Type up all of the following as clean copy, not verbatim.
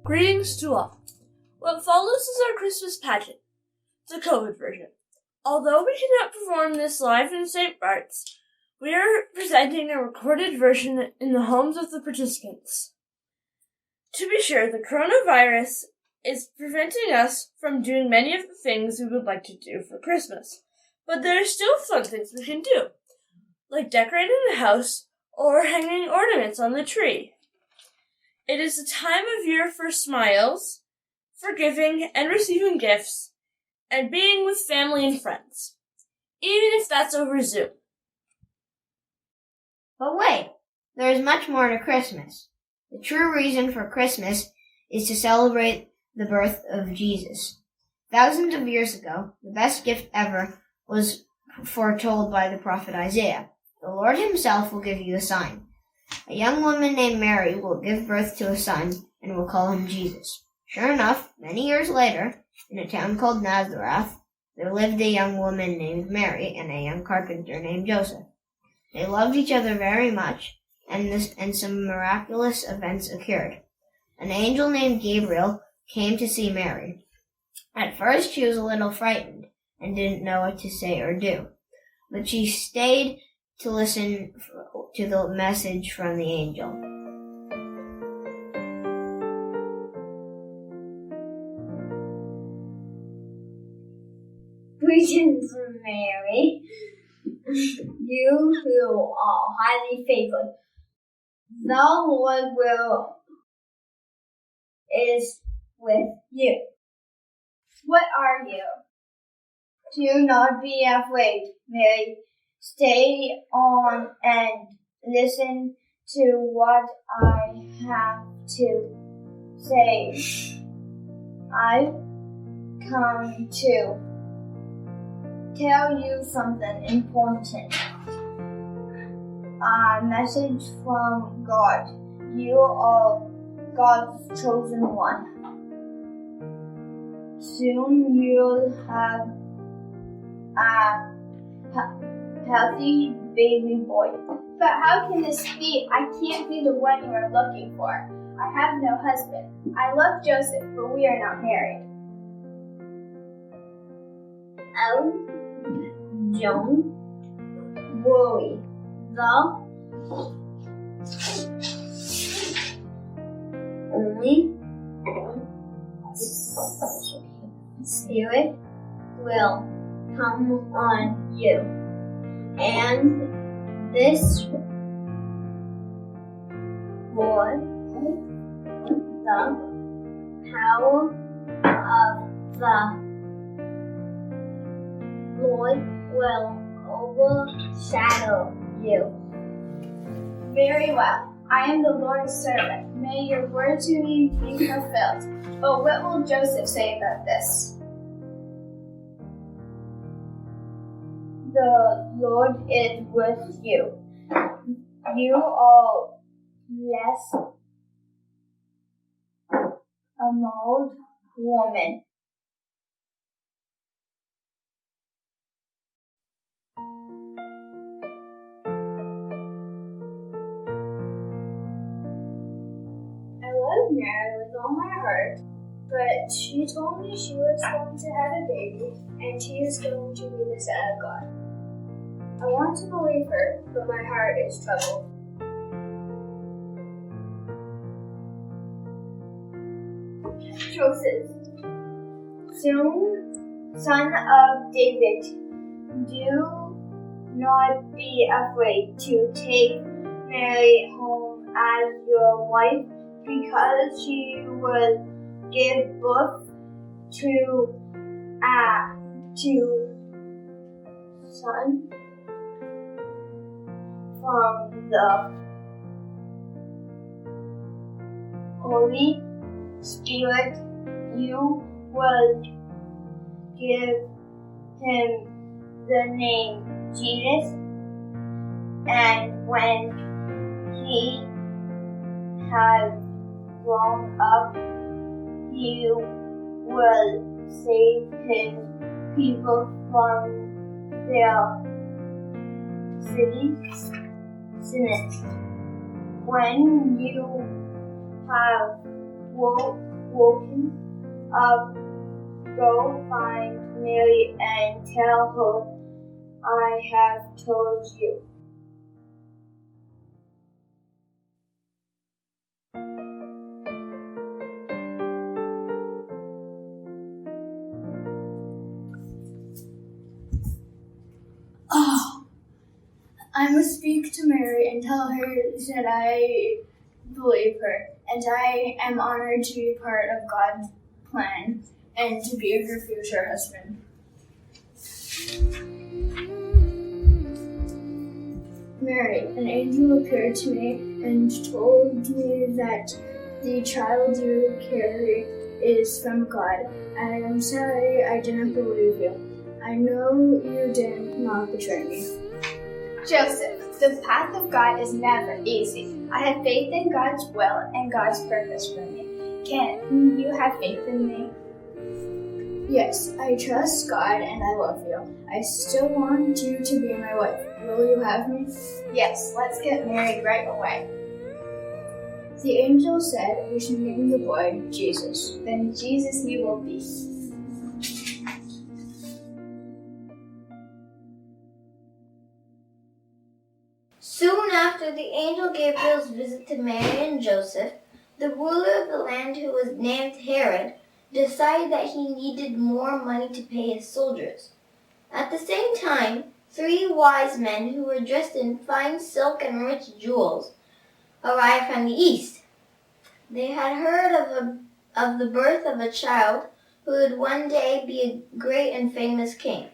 Greetings to all. What follows is our Christmas pageant, the COVID version. Although we cannot perform this live in St. Barts, we are presenting a recorded version in the homes of the participants. To be sure, the coronavirus is preventing us from doing many of the things we would like to do for Christmas, but there are still fun things we can do, like decorating the house or hanging ornaments on the tree. It is a time of year for smiles, for giving and receiving gifts, and being with family and friends, even if that's over Zoom. But wait, there is much more to Christmas. The true reason for Christmas is to celebrate the birth of Jesus. Thousands of years ago, the best gift ever was foretold by the prophet Isaiah. The Lord himself will give you a sign. A young woman named Mary will give birth to a son and will call him Jesus. Sure enough, many years later, in a town called Nazareth, there lived a young woman named Mary and a young carpenter named Joseph. They loved each other very much, and some miraculous events occurred. An angel named Gabriel came to see Mary. At first, she was a little frightened and didn't know what to say or do, but she stayed to listen to the message from the angel. Greetings, Mary, you who are highly favored. The Lord is with you. What are you? Do not be afraid, Mary. Stay on and listen to what I have to say. I've come to tell you something important. A message from God. You are God's chosen one. Soon you'll have a healthy baby boy. But how can this be? I can't be the one you are looking for. I have no husband. I love Joseph, but we are not married. Oh, don't worry. The only Spirit will come on you, and this Lord, the power of the Lord will overshadow you. Very well. I am the Lord's servant. May your word to me be fulfilled. But what will Joseph say about this? The Lord is with you. You are blessed among women. I love Mary with all my heart, but she told me she was going to have a baby, and she is going to be the Son of God. I want to believe her, but my heart is troubled. Joseph, son of David, do not be afraid to take Mary home as your wife, because she will give birth to a son from the Holy Spirit. You will give him the name Jesus, and when he has grown up, you will save his people from their sins. When you have grown woken up, go find Mary and tell her I have told you. Oh, I must speak to Mary and tell her that I believe her, and I am honored to be part of God's plan and to be her future husband. Mary, an angel appeared to me and told me that the child you carry is from God. I am sorry I didn't believe you. I know you did not betray me. Joseph, the path of God is never easy. I have faith in God's will and God's purpose for me. Can you have faith in me? Yes, I trust God and I love you. I still want you to be my wife. Will you have me? Yes, let's get married right away. The angel said we should name the boy Jesus. Then Jesus you will be. Soon after the angel Gabriel's visit to Mary and Joseph, the ruler of the land, who was named Herod, decided that he needed more money to pay his soldiers. At the same time, 3 wise men who were dressed in fine silk and rich jewels arrived from the east. They had heard of the birth of a child who would one day be a great and famous king.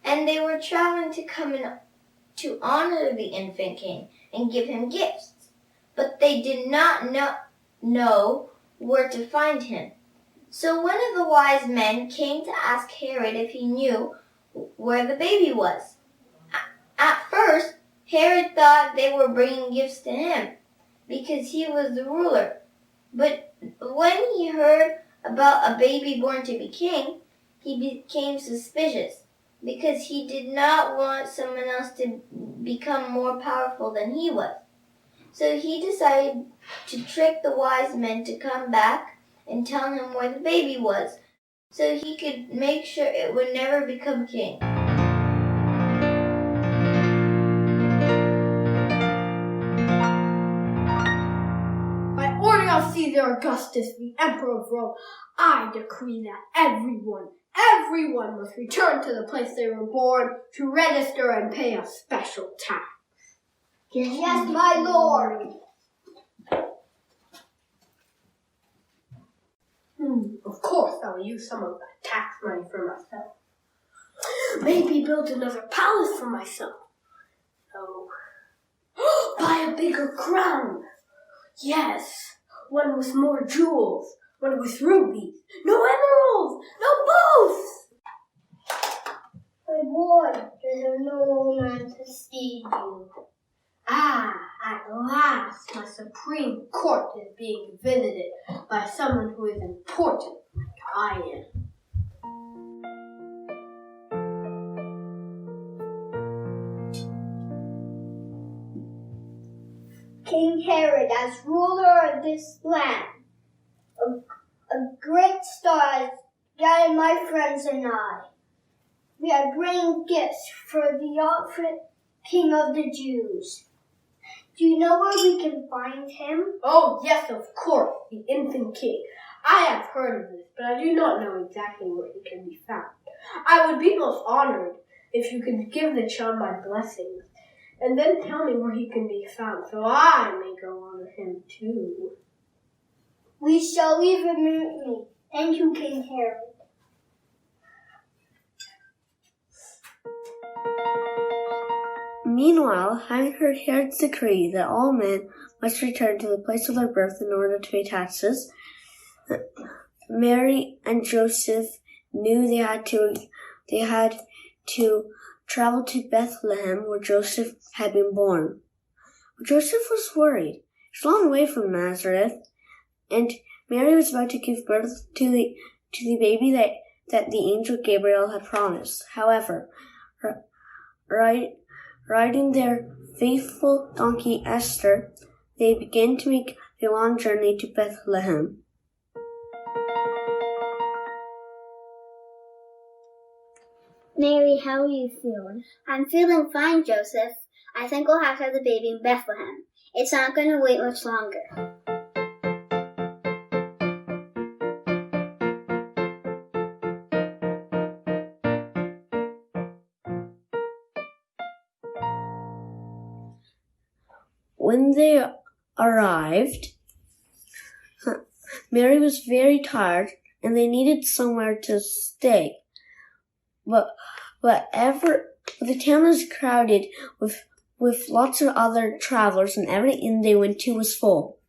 And they were traveling to come to honor the infant king and give him gifts. But they did not know where to find him. So one of the wise men came to ask Herod if he knew where the baby was. At first, Herod thought they were bringing gifts to him because he was the ruler. But when he heard about a baby born to be king, he became suspicious because he did not want someone else to become more powerful than he was. So he decided to trick the wise men to come back and tell him where the baby was, so he could make sure it would never become king. By order of Caesar Augustus, the Emperor of Rome, I decree that everyone must return to the place they were born to register and pay a special tax. Yes, my lord. Of course, I will use some of that tax money for myself. Maybe build another palace for myself. No. Buy a bigger crown. Yes, one with more jewels, one with rubies. No emeralds, no booths. My lord, there's no man to see you. At last, my supreme court is being visited by someone who is important like I am. King Herod, as ruler of this land, a great star has guided my friends and I. We are bringing gifts for the infant King of the Jews. Do you know where we can find him? Oh, yes, of course, the infant king. I have heard of this, but I do not know exactly where he can be found. I would be most honored if you could give the child my blessings, and then tell me where he can be found, so I may go honor him too. We shall leave him mutely. Thank you, King Herod. Meanwhile, having heard Herod's decree that all men must return to the place of their birth in order to pay taxes, Mary and Joseph knew they had to travel to Bethlehem, where Joseph had been born. But Joseph was worried. It's a long way from Nazareth, and Mary was about to give birth to the baby that the angel Gabriel had promised. However, riding their faithful donkey Esther, they began to make the long journey to Bethlehem. Mary, how are you feeling? I'm feeling fine, Joseph. I think we'll have to have the baby in Bethlehem. It's not going to wait much longer. When they arrived, Mary was very tired and they needed somewhere to stay. But the town was crowded with lots of other travelers, and every inn they went to was full.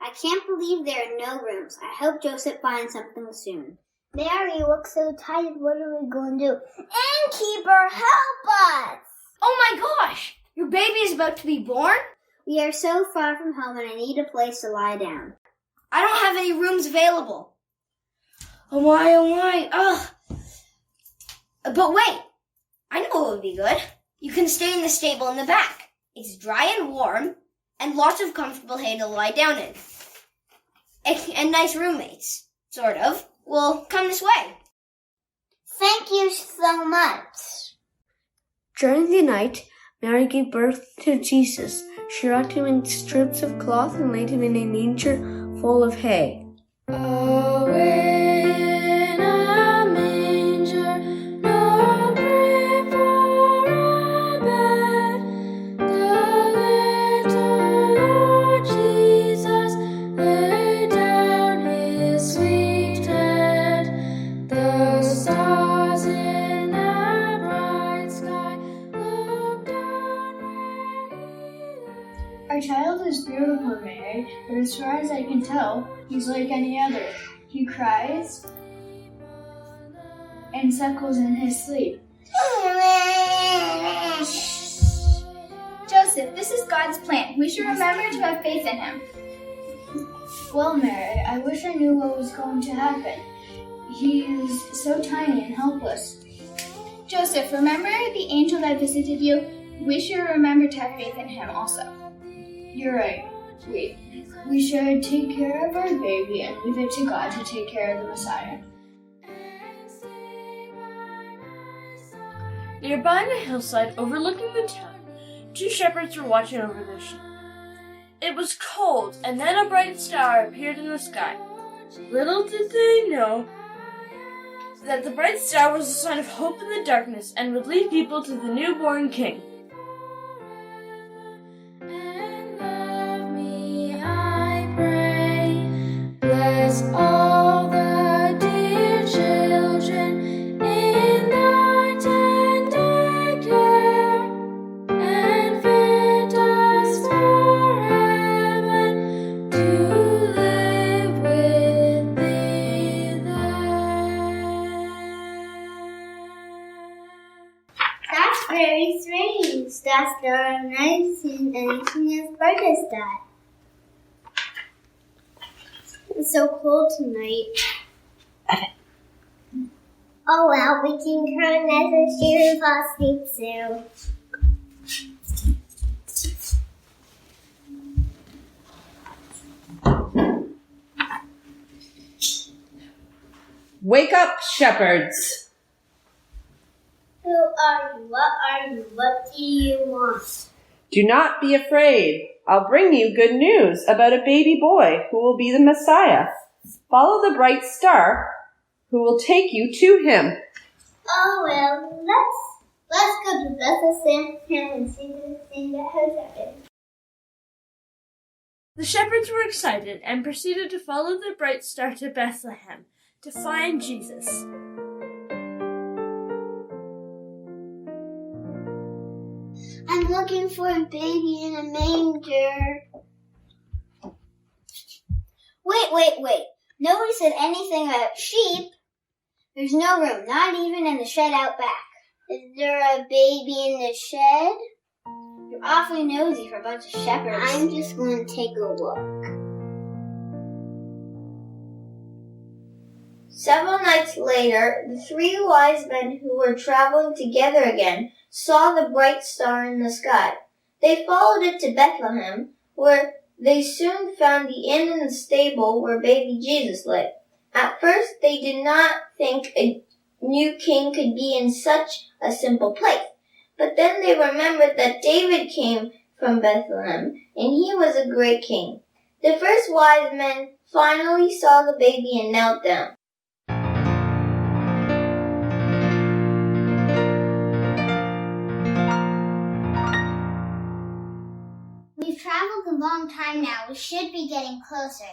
I can't believe there are no rooms. I hope Joseph finds something soon. Mary, you look so tired. What are we going to do? Innkeeper, help us! Oh my gosh! Your baby is about to be born? We are so far from home and I need a place to lie down. I don't have any rooms available. Oh my, ugh. But wait, I know what would be good. You can stay in the stable in the back. It's dry and warm, and lots of comfortable hay to lie down in. And nice roommates, sort of. Well, come this way. Thank you so much. During the night, Mary gave birth to Jesus. She wrapped him in strips of cloth and laid him in a manger full of hay. Our child is beautiful, Mary, but as far as I can tell, he's like any other. He cries and suckles in his sleep. Joseph, this is God's plan. We should remember to have faith in him. Well, Mary, I wish I knew what was going to happen. He is so tiny and helpless. Joseph, remember the angel that visited you? We should remember to have faith in him also. You're right. We should take care of our baby and leave it to God to take care of the Messiah. Nearby on a hillside overlooking the town, 2 shepherds were watching over their sheep. It was cold, and then a bright star appeared in the sky. Little did they know that the bright star was a sign of hope in the darkness and would lead people to the newborn king. Bless all the dear children in thy tender care, and fit us for heaven to live with thee there. That's very strange. That's the nice and anything as bright as that. It's so cold tonight. Oh well, we can turn as a cheer and fall asleep soon. Wake up, shepherds! Who are you? What are you? What do you want? Do not be afraid. I'll bring you good news about a baby boy who will be the Messiah. Follow the bright star who will take you to him. Oh well, let's go to Bethlehem and see the thing that has happened. The shepherds were excited and proceeded to follow the bright star to Bethlehem to find Jesus. I'm looking for a baby in a manger. Wait. Nobody said anything about sheep. There's no room, not even in the shed out back. Is there a baby in the shed? You're awfully nosy for a bunch of shepherds. I'm just going to take a look. Several nights later, the 3 wise men who were traveling together again saw the bright star in the sky. They followed it to Bethlehem, where they soon found the inn and the stable where baby Jesus lay. At first, they did not think a new king could be in such a simple place. But then they remembered that David came from Bethlehem, and he was a great king. The first wise men finally saw the baby and knelt down. We've traveled a long time now. We should be getting closer.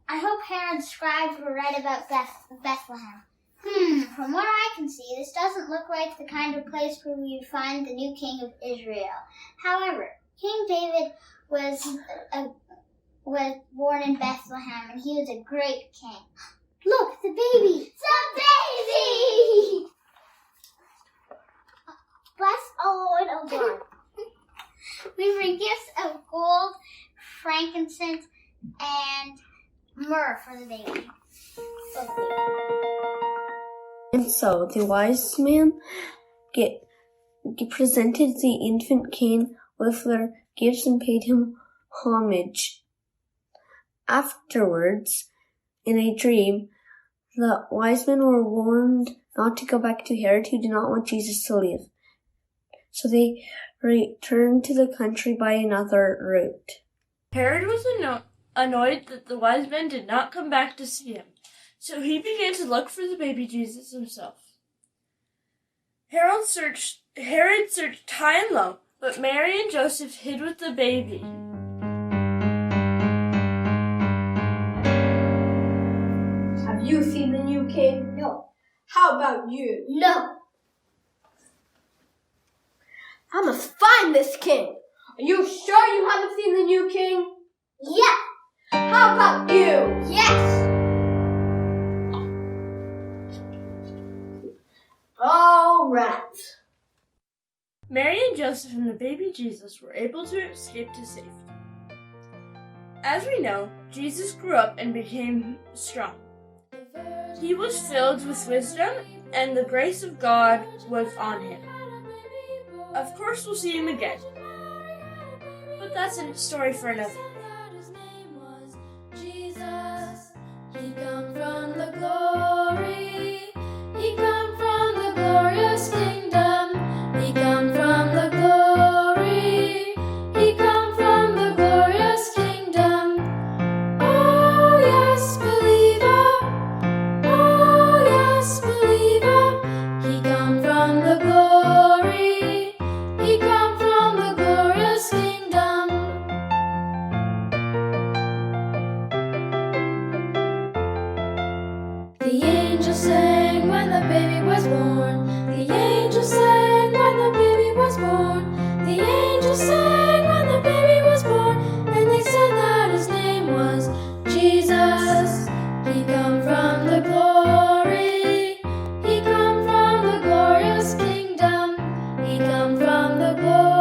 I hope Herod's scribes were right about Bethlehem. From what I can see, this doesn't look like the kind of place where we would find the new king of Israel. However, King David was born in Bethlehem, and he was a great king. Look, the baby! The baby! Bless the Lord, O God. We bring gifts of gold, frankincense, and myrrh for the baby. And so the wise men presented the infant king with their gifts and paid him homage. Afterwards, in a dream, the wise men were warned not to go back to Herod, who did not want Jesus to live. So they returned to the country by another route. Herod was annoyed that the wise men did not come back to see him, so he began to look for the baby Jesus himself. Herod searched high and low, but Mary and Joseph hid with the baby. Have you seen the new king? No. How about you? No. I must find this king. Are you sure you haven't seen the new king? Yes. How about you? Yes. All right. Mary and Joseph and the baby Jesus were able to escape to safety. As we know, Jesus grew up and became strong. He was filled with wisdom, and the grace of God was on him. Of course, we'll see him again, but that's a story for another day. He come from the glory. He come from the glorious kingdom. He come from the glory. He come from the glorious kingdom. Oh yes, believer. Oh yes, believer. He come from the glory. He come from the glorious kingdom. The angel sang when the baby was born. The angel sang when the baby was born. The angel sang when the baby was born. And they said that his name was Jesus. He come from the glory. He come from the glorious kingdom. He come from the glory.